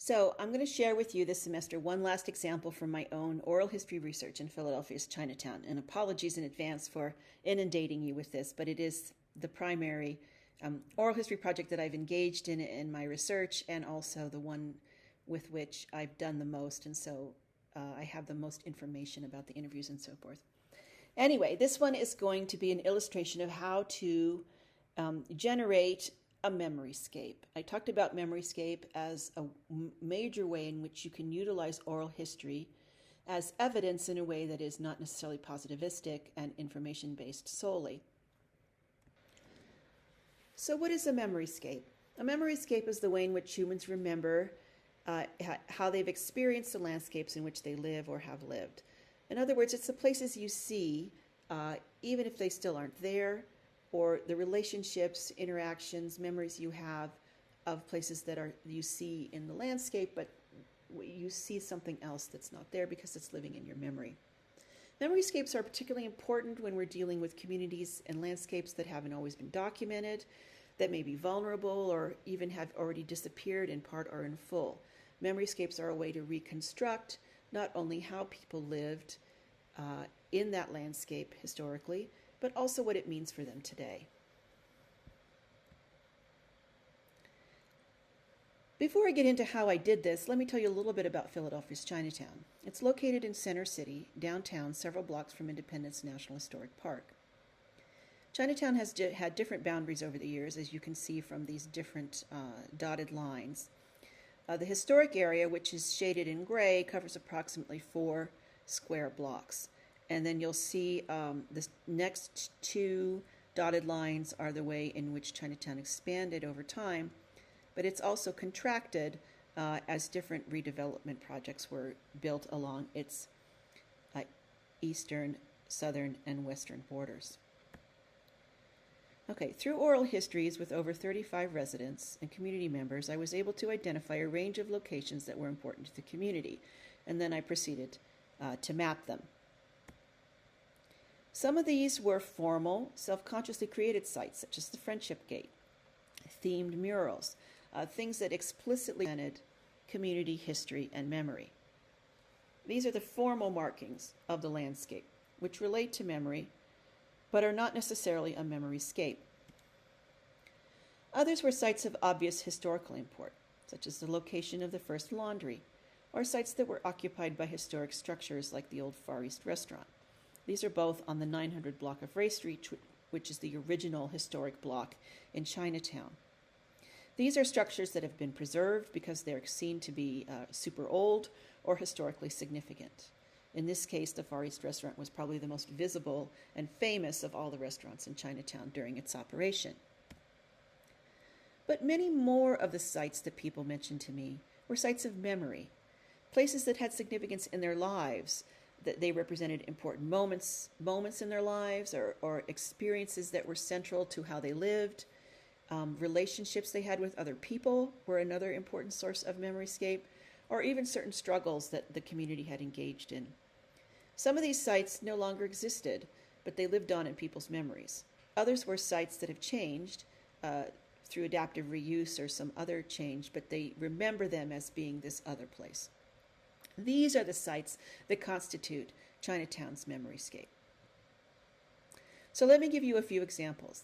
So I'm going to share with you this semester one last example from my own oral history research in Philadelphia's Chinatown. And apologies in advance for inundating you with this, but it is the primary oral history project that I've engaged in my research, and also the one with which I've done the most. And so I have the most information about the interviews and so forth. Anyway, this one is going to be an illustration of how to generate a memoryscape. I talked about memoryscape as a major way in which you can utilize oral history as evidence in a way that is not necessarily positivistic and information-based solely. So what is a memoryscape? A memoryscape is the way in which humans remember how they've experienced the landscapes in which they live or have lived. In other words, it's the places you see, even if they still aren't there, or the relationships, interactions, memories you have of places that you see in the landscape, but you see something else that's not there because it's living in your memory. Memoryscapes are particularly important when we're dealing with communities and landscapes that haven't always been documented, that may be vulnerable, or even have already disappeared in part or in full. Memoryscapes are a way to reconstruct not only how people lived in that landscape historically, but also what it means for them today. Before I get into how I did this, let me tell you a little bit about Philadelphia's Chinatown. It's located in Center City, downtown, several blocks from Independence National Historic Park. Chinatown has had different boundaries over the years, as you can see from these different dotted lines. The historic area, which is shaded in gray, covers approximately 4 square blocks. And then you'll see the next 2 dotted lines are the way in which Chinatown expanded over time, but it's also contracted as different redevelopment projects were built along its eastern, southern, and western borders. Okay, through oral histories with over 35 residents and community members, I was able to identify a range of locations that were important to the community, and then I proceeded to map them. Some of these were formal, self-consciously created sites, such as the Friendship Gate, themed murals, things that explicitly presented community history and memory. These are the formal markings of the landscape, which relate to memory, but are not necessarily a memoryscape. Others were sites of obvious historical import, such as the location of the first laundry, or sites that were occupied by historic structures like the old Far East restaurant. These are both on the 900 block of Ray Street, which is the original historic block in Chinatown. These are structures that have been preserved because they're seen to be super old or historically significant. In this case, the Far East restaurant was probably the most visible and famous of all the restaurants in Chinatown during its operation. But many more of the sites that people mentioned to me were sites of memory, places that had significance in their lives, that they represented important moments in their lives, or experiences that were central to how they lived. Relationships they had with other people were another important source of memoryscape, or even certain struggles that the community had engaged in. Some of these sites no longer existed, but they lived on in people's memories. Others were sites that have changed through adaptive reuse or some other change, but they remember them as being this other place. These are the sites that constitute Chinatown's memoryscape. So let me give you a few examples.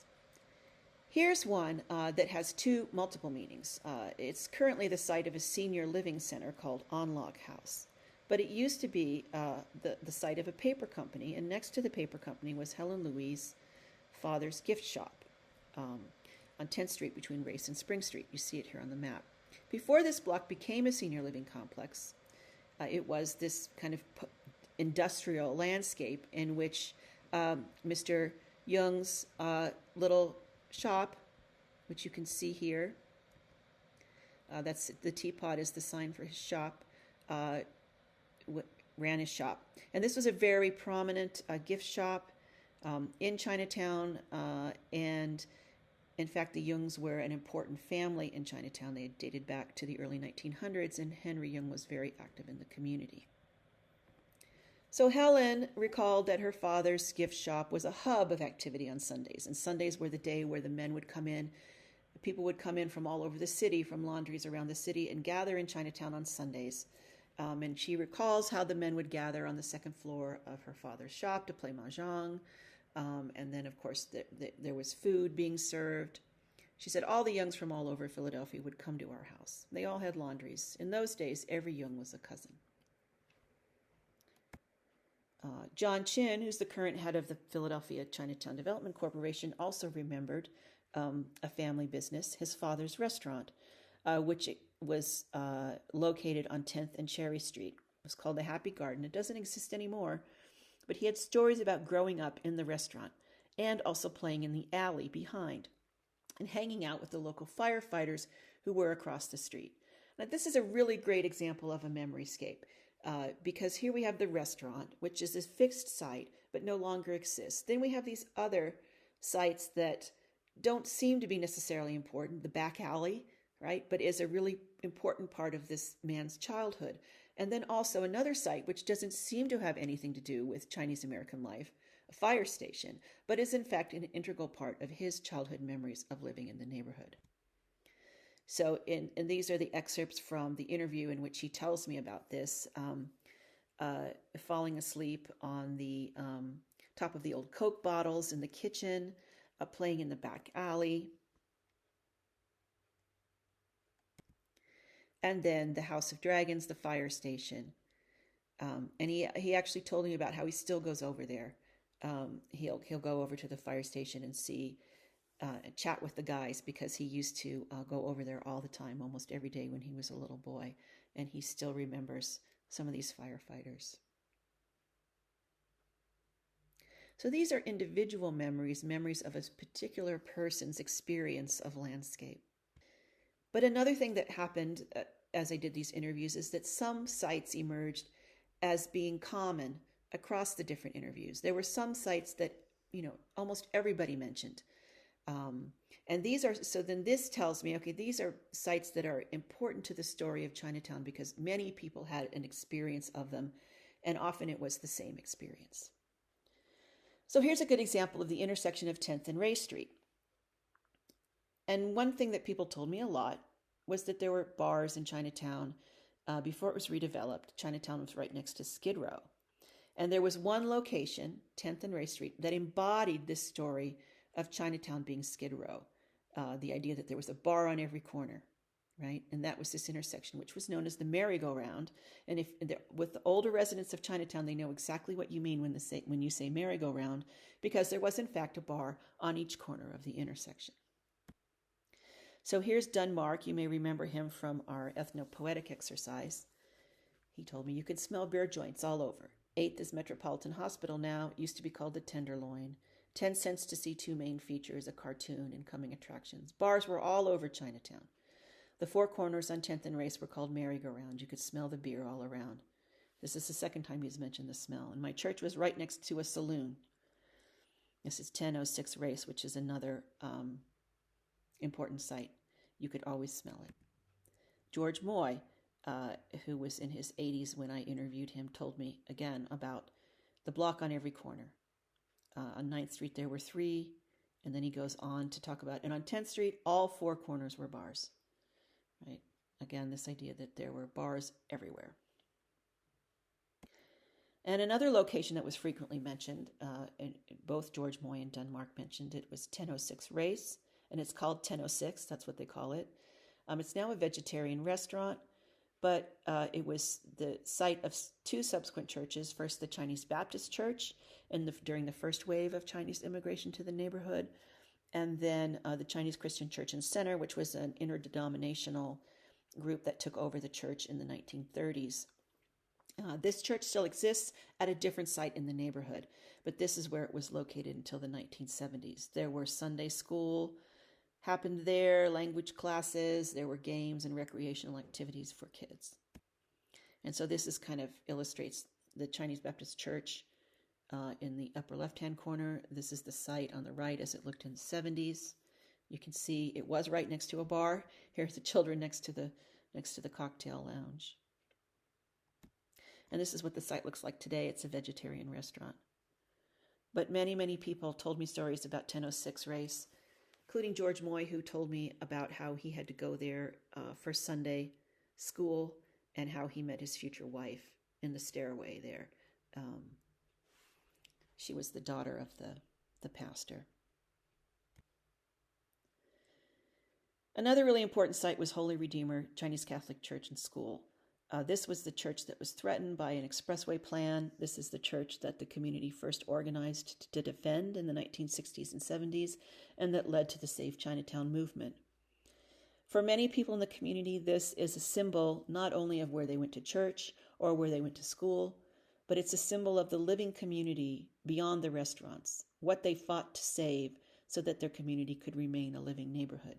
Here's one that has multiple meanings. It's currently the site of a senior living center called Onlog House, but it used to be the site of a paper company, and next to the paper company was Helen Louise' father's gift shop on 10th Street between Race and Spring Street. You see it here on the map. Before this block became a senior living complex, it was this kind of industrial landscape in which Mr. Young's little shop, which you can see here, that's the teapot is the sign for his shop, ran his shop. And this was a very prominent gift shop in Chinatown, and in fact the Youngs were an important family in Chinatown. They dated back to the early 1900s, and Henry Young was very active in the community. So Helen recalled that her father's gift shop was a hub of activity on Sundays, and Sundays were the day where the men would come in, People would come in from all over the city, from laundries around the city, and gather in Chinatown on Sundays. And she recalls how the men would gather on the second floor of her father's shop to play mahjong. And then, of course, there was food being served. She said all the youngs from all over Philadelphia would come to our house. They all had laundries. In those days, every young was a cousin. John Chin, who's the current head of the Philadelphia Chinatown Development Corporation, also remembered a family business, his father's restaurant, which was located on 10th and Cherry Street. It was called the Happy Garden. It doesn't exist anymore, but he had stories about growing up in the restaurant and also playing in the alley behind and hanging out with the local firefighters who were across the street. Now, this is a really great example of a memoryscape because here we have the restaurant, which is a fixed site but no longer exists. Then we have these other sites that don't seem to be necessarily important, the back alley, right, but is a really important part of this man's childhood. And then also another site which doesn't seem to have anything to do with Chinese American life, a fire station, but is in fact an integral part of his childhood memories of living in the neighborhood. So and these are the excerpts from the interview in which he tells me about this, falling asleep on the top of the old Coke bottles in the kitchen, playing in the back alley, and then the House of Dragons, the fire station. And he actually told me about how he still goes over there. He'll go over to the fire station and see and chat with the guys because he used to go over there all the time, almost every day when he was a little boy, and he still remembers some of these firefighters. So these are individual memories of a particular person's experience of landscape. But another thing that happened as I did these interviews is that some sites emerged as being common across the different interviews. There were some sites that, almost everybody mentioned. And these are, so then this tells me, okay, these are sites that are important to the story of Chinatown because many people had an experience of them, and often it was the same experience. So here's a good example of the intersection of 10th and Ray Street. And one thing that people told me a lot was that there were bars in Chinatown before it was redeveloped. Chinatown was right next to Skid Row. And there was one location, 10th and Ray Street, that embodied this story of Chinatown being Skid Row. The idea that there was a bar on every corner, right? And that was this intersection, which was known as the merry-go-round. And with the older residents of Chinatown, they know exactly what you mean when you say merry-go-round, because there was in fact a bar on each corner of the intersection. So here's Dunmark. You may remember him from our ethnopoetic exercise. He told me you could smell bear joints all over. 8th is Metropolitan Hospital now. It used to be called the Tenderloin. 10 cents to see two main features, a cartoon and coming attractions. Bars were all over Chinatown. The four corners on 10th and Race were called merry-go-round. You could smell the beer all around. This is the second time he's mentioned the smell. And my church was right next to a saloon. This is 1006 Race, which is another important site. You could always smell it. George Moy, who was in his 80s when I interviewed him, told me again about the block on every corner. On 9th Street, there were 3, and then he goes on to talk about, and on 10th Street, all 4 corners were bars, right? Again, this idea that there were bars everywhere. And another location that was frequently mentioned, and both George Moy and Dunmark mentioned it, was 1006 Race, and it's called 1006, that's what they call it. It's now a vegetarian restaurant, but it was the site of 2 subsequent churches, first the Chinese Baptist Church during the first wave of Chinese immigration to the neighborhood, and then the Chinese Christian Church and Center, which was an interdenominational group that took over the church in the 1930s. This church still exists at a different site in the neighborhood, but this is where it was located until the 1970s. There were Sunday school happened there, language classes, there were games and recreational activities for kids. And so this is kind of illustrates the Chinese Baptist Church in the upper left-hand corner. This is the site on the right as it looked in the 70s. You can see it was right next to a bar. Here's the children next to the cocktail lounge. And this is what the site looks like today. It's a vegetarian restaurant. But many, many people told me stories about 1006 Race including George Moy, who told me about how he had to go there for Sunday school and how he met his future wife in the stairway there. She was the daughter of the pastor. Another really important site was Holy Redeemer Chinese Catholic Church and School. This was the church that was threatened by an expressway plan. This is the church that the community first organized to defend in the 1960s and 70s, and that led to the Save Chinatown movement. For many people in the community, this is a symbol not only of where they went to church or where they went to school, but it's a symbol of the living community beyond the restaurants, what they fought to save so that their community could remain a living neighborhood.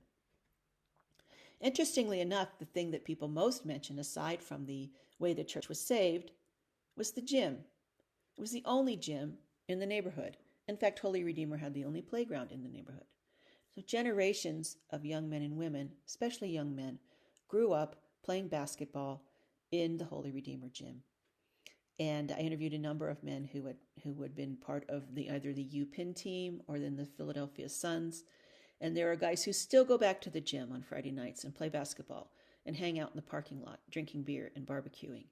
Interestingly enough, the thing that people most mention, aside from the way the church was saved, was the gym. It was the only gym in the neighborhood. In fact, Holy Redeemer had the only playground in the neighborhood. So generations of young men and women, especially young men, grew up playing basketball in the Holy Redeemer gym. And I interviewed a number of men who had been part of either the UPenn team or then the Philadelphia Suns. And there are guys who still go back to the gym on Friday nights and play basketball and hang out in the parking lot, drinking beer and barbecuing.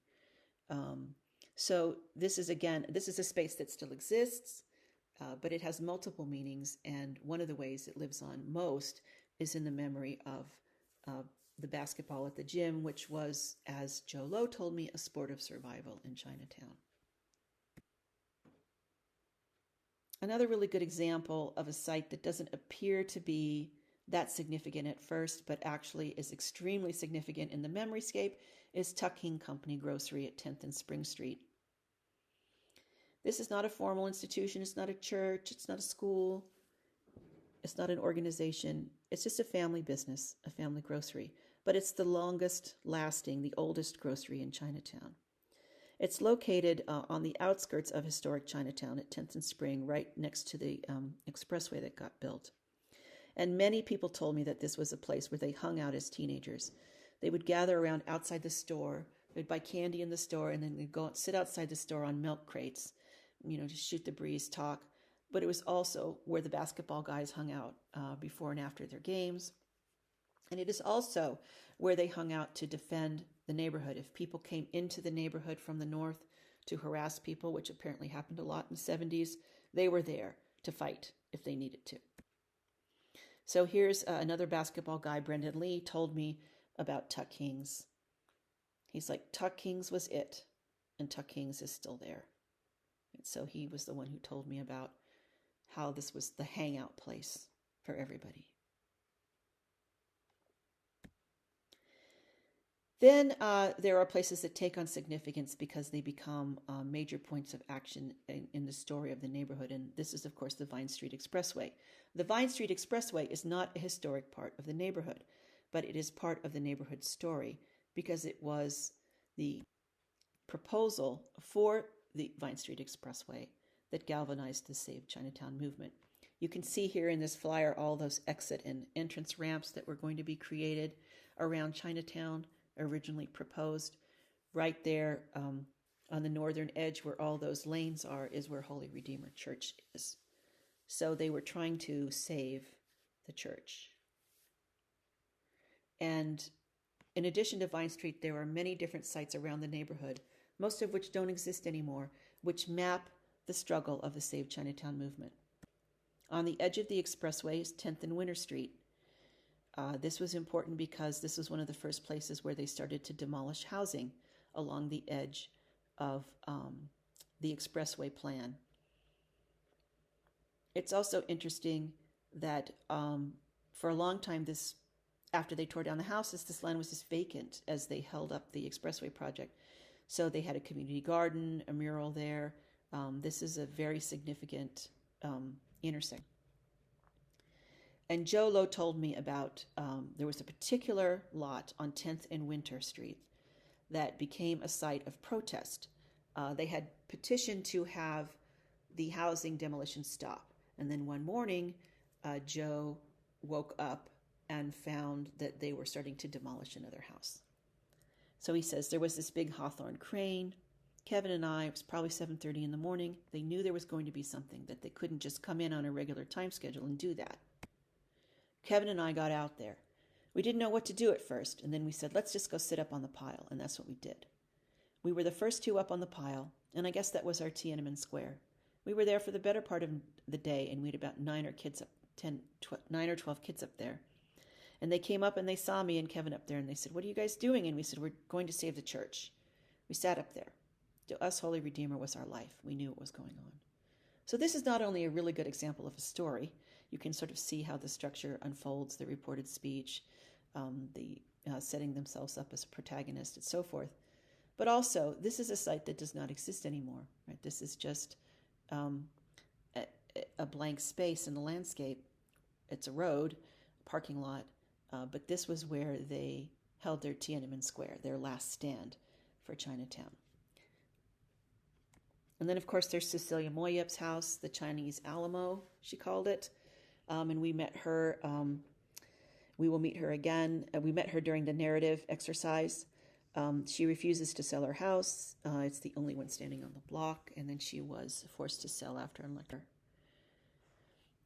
So this is a space that still exists, but it has multiple meanings. And one of the ways it lives on most is in the memory of the basketball at the gym, which was, as Joe Lowe told me, a sport of survival in Chinatown. Another really good example of a site that doesn't appear to be that significant at first, but actually is extremely significant in the memoryscape, is Tuck King Company Grocery at 10th and Spring Street. This is not a formal institution. It's not a church. It's not a school. It's not an organization. It's just a family business, a family grocery. But it's the longest lasting, the oldest grocery in Chinatown. It's located on the outskirts of historic Chinatown at 10th and Spring, right next to the expressway that got built. And many people told me that this was a place where they hung out as teenagers. They would gather around outside the store. They'd buy candy in the store, and then they'd go sit outside the store on milk crates, just shoot the breeze, talk. But it was also where the basketball guys hung out before and after their games. And it is also where they hung out to defend the neighborhood. If people came into the neighborhood from the north to harass people, which apparently happened a lot in the 70s, they were there to fight if they needed to. So here's another basketball guy, Brendan Lee, told me about Tuck King's. He's like, Tuck King's was it, and Tuck King's is still there. And so he was the one who told me about how this was the hangout place for everybody. Then there are places that take on significance because they become major points of action in the story of the neighborhood. And this is, of course, the Vine Street Expressway. The Vine Street Expressway is not a historic part of the neighborhood, but it is part of the neighborhood story because it was the proposal for the Vine Street Expressway that galvanized the Save Chinatown movement. You can see here in this flyer all those exit and entrance ramps that were going to be created around Chinatown, originally proposed. Right there on the northern edge where all those lanes are is where Holy Redeemer Church is. So they were trying to save the church. And in addition to Vine Street, there are many different sites around the neighborhood, most of which don't exist anymore, which map the struggle of the Save Chinatown movement. On the edge of the expressway is 10th and Winter Street. This was important because this was one of the first places where they started to demolish housing along the edge of the expressway plan. It's also interesting that for a long time, after they tore down the houses, this land was just vacant as they held up the expressway project. So they had a community garden, a mural there. This is a very significant intersection. And Joe Lowe told me about there was a particular lot on 10th and Winter Street that became a site of protest. They had petitioned to have the housing demolition stop. And then one morning, Joe woke up and found that they were starting to demolish another house. So he says there was this big hawthorn crane. Kevin and I, it was probably 7:30 in the morning. They knew there was going to be something, that they couldn't just come in on a regular time schedule and do that. Kevin and I got out there. We didn't know what to do at first, and then we said, let's just go sit up on the pile, and that's what we did. We were the first two up on the pile, and I guess that was our Tiananmen Square. We were there for the better part of the day, and we had about 9 or 12 kids up there. And they came up and they saw me and Kevin up there, and they said, what are you guys doing? And we said, we're going to save the church. We sat up there. To us, Holy Redeemer was our life. We knew what was going on. So this is not only a really good example of a story. You can sort of see how the structure unfolds, the reported speech, the setting themselves up as a protagonist, and so forth. But also, this is a site that does not exist anymore. Right? This is just a blank space in the landscape. It's a road, a parking lot, but this was where they held their Tiananmen Square, their last stand for Chinatown. And then, of course, there's Cecilia Moyeb's house, the Chinese Alamo, she called it. And we met her. We will meet her again. We met her during the narrative exercise. She refuses to sell her house. It's the only one standing on the block. And then she was forced to sell after a liquor.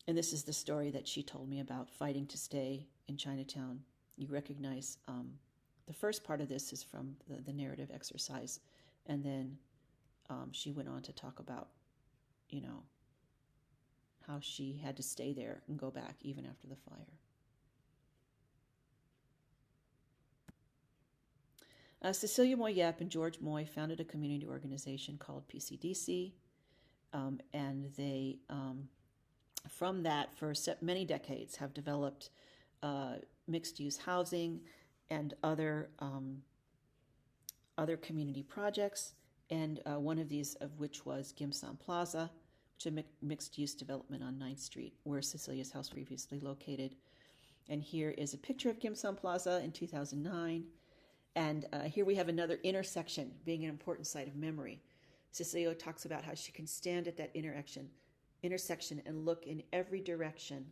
And this is the story that she told me about fighting to stay in Chinatown. You recognize the first part of this is from the narrative exercise. And then she went on to talk about, how she had to stay there and go back even after the fire. Cecilia Moyeb and George Moy founded a community organization called PCDC, and they, from that, for many decades, have developed mixed-use housing and other community projects, and one of these of which was Gimson Plaza, which is a mixed-use development on 9th Street, where Cecilia's house previously located. And here is a picture of Gimson Plaza in 2009. And here we have another intersection being an important site of memory. Cecilia talks about how she can stand at that intersection and look in every direction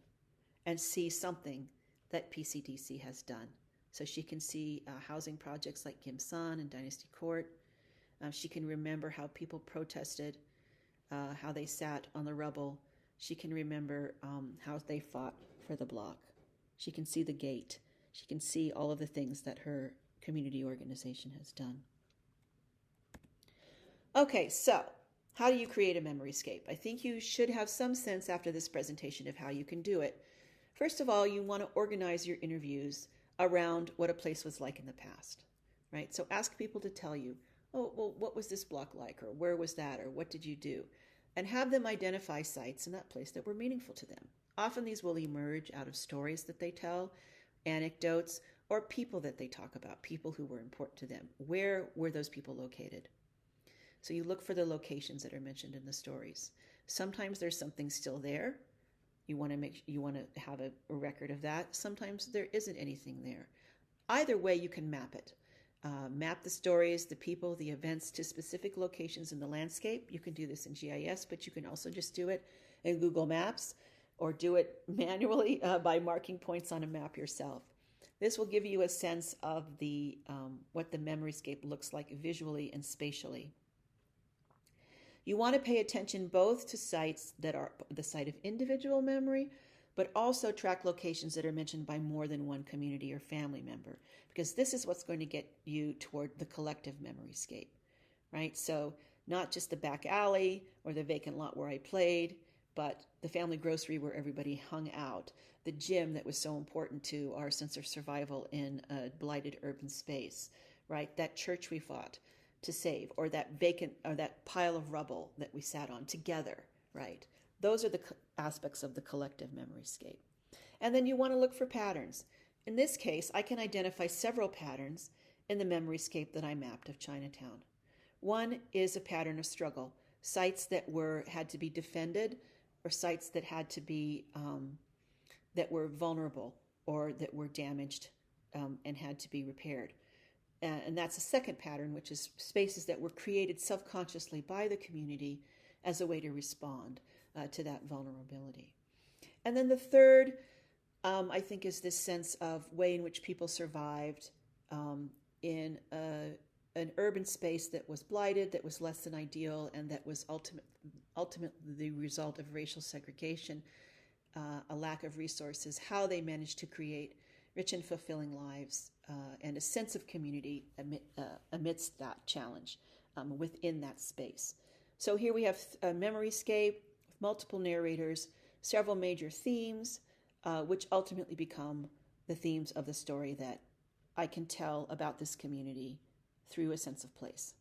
and see something that PCDC has done. So she can see housing projects like Gimson and Dynasty Court. She can remember how people protested, how they sat on the rubble. She can remember how they fought for the block. She can see the gate. She can see all of the things that her community organization has done. Okay, so how do you create a memoryscape? I think you should have some sense after this presentation of how you can do it. First of all, you want to organize your interviews around what a place was like in the past, right? So ask people to tell you, oh, well, what was this block like, or where was that, or what did you do? And have them identify sites in that place that were meaningful to them. Often these will emerge out of stories that they tell, anecdotes, or people that they talk about, people who were important to them. Where were those people located? So you look for the locations that are mentioned in the stories. Sometimes there's something still there. You want to have a record of that. Sometimes there isn't anything there. Either way, you can map it. Map the stories, the people, the events to specific locations in the landscape. You can do this in GIS, but you can also just do it in Google Maps or do it manually by marking points on a map yourself. This will give you a sense of what the memoryscape looks like visually and spatially. You want to pay attention both to sites that are the site of individual memory, but also track locations that are mentioned by more than one community or family member, because this is what's going to get you toward the collective memoryscape, right? So not just the back alley or the vacant lot where I played, but the family grocery where everybody hung out, the gym that was so important to our sense of survival in a blighted urban space, right? That church we fought to save, or that vacant, or that pile of rubble that we sat on together, right? Those are the aspects of the collective memoryscape. And then you want to look for patterns. In this case, I can identify several patterns in the memoryscape that I mapped of Chinatown. One is a pattern of struggle, sites that had to be defended, or sites that had to be that were vulnerable or that were damaged and had to be repaired. And that's a second pattern, which is spaces that were created self-consciously by the community as a way to respond to that vulnerability. And then the third, I think, is this sense of way in which people survived in an urban space that was blighted, that was less than ideal, and that was ultimately the result of racial segregation a lack of resources, how they managed to create rich and fulfilling lives and a sense of community amidst that challenge within that space. So here we have a memoryscape with multiple narrators, several major themes, which ultimately become the themes of the story that I can tell about this community through a sense of place.